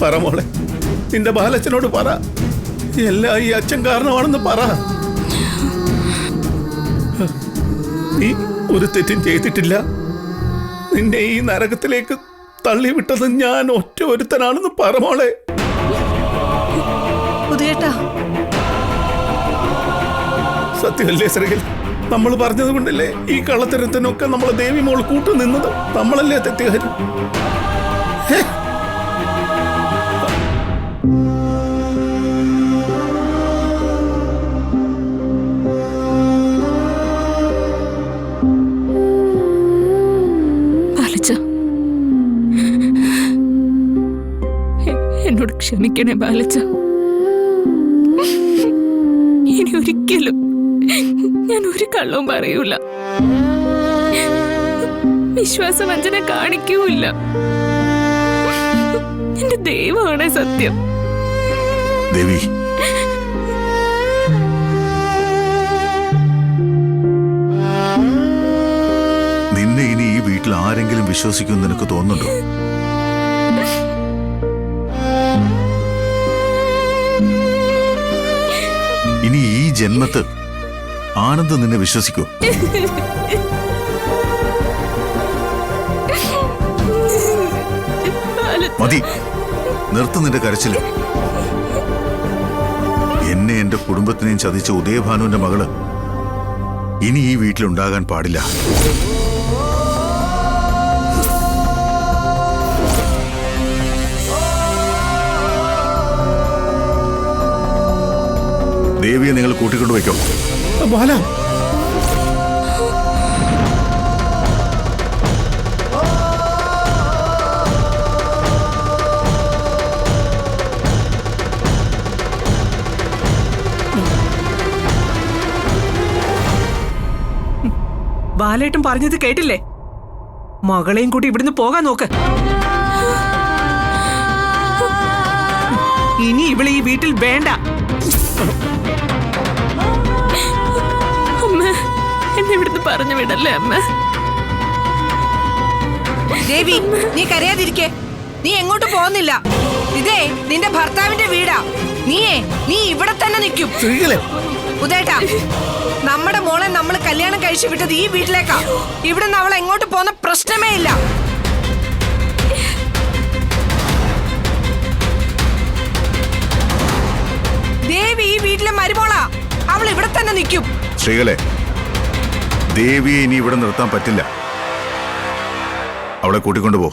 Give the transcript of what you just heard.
പറ മോളെ, നിന്റെ ബാലച്ചനോട് പറ. എല്ലാം ഈ അച്ഛൻ കാരണമാണെന്ന് പറ. നീ ഒരു തെറ്റും ചെയ്തിട്ടില്ല. നിന്നെ ഈ നരകത്തിലേക്ക് തള്ളിവിട്ടത് ഞാൻ ഒറ്റ ഒരുത്തനാണെന്ന് പറ മോളെ. സത്യമല്ലേ ശ്രീകൽ? നമ്മൾ പറഞ്ഞത് കൊണ്ടല്ലേ ഈ കള്ളത്തരത്തിനൊക്കെ നമ്മളെ ദേവി മോൾ കൂട്ടു നിന്നത്? നമ്മളല്ലേ തെറ്റുകാരും? എന്നോട് ക്ഷമിക്കണേ ബാലച്ച. ഇനി ഒരിക്കലും ഞാൻ ഒരു കള്ളവും പറയൂല, വിശ്വാസവഞ്ചന കാണിക്കൂല്ല. എന്റെ ദൈവമാണ് സത്യം. ദേവി, നിന്നെ ഇനി ഈ വീട്ടിൽ ആരെങ്കിലും വിശ്വസിക്കുമെന്ന് നിനക്ക് തോന്നുന്നുണ്ടോ? ഇനി ഈ ജന്മത്ത് ആനന്ദ് നിന്നെ വിശ്വസിക്കൂ? മതി, നിർത്ത് നിന്റെ കരച്ചില്. എന്നെ എന്റെ കുടുംബത്തിനെയും ചതിച്ച ഉദയഭാനുവിന്റെ മകള് ഇനി ഈ വീട്ടിലുണ്ടാകാൻ പാടില്ല. ദേവിയെ നിങ്ങൾ കൂട്ടിക്കൊണ്ടുവയ്ക്കോ. ബാല, ബാലേട്ടൻ പറഞ്ഞത് കേട്ടില്ലേ? മകളെയും കൂട്ടി ഇവിടുന്ന് പോകാൻ നോക്ക്. ഇനി ഇവളെ ഈ വീട്ടിൽ വേണ്ട. അമ്മ, എന്നെ ഇവിടുന്ന് പറഞ്ഞു വിടല്ലേ അമ്മ. ദേവി, നീ കരയാതിരിക്കേ. നീ എങ്ങോട്ട് പോകുന്നില്ല. ഇതേ നിന്റെ ഭർത്താവിന്റെ വീടാ. നീ ഇവിടെ തന്നെ നിൽക്കും. ഉദേട്ടാ, നമ്മുടെ മോളെ നമ്മൾ കല്യാണം കഴിച്ചു വിട്ടത് ഈ വീട്ടിലേക്കാ. ഇവിടുന്ന് അവൾ എങ്ങോട്ട് പോകുന്ന പ്രശ്നമേ ഇല്ല. ദേവി ഈ വീട്ടിലെ മരുമോളാ. അവൾ ഇവിടെ തന്നെ നിൽക്കും. ശ്രീകലെ, ദേവിയെ ഇനി ഇവിടെ നിർത്താൻ പറ്റില്ല. അവളെ കൂട്ടിക്കൊണ്ടുപോ.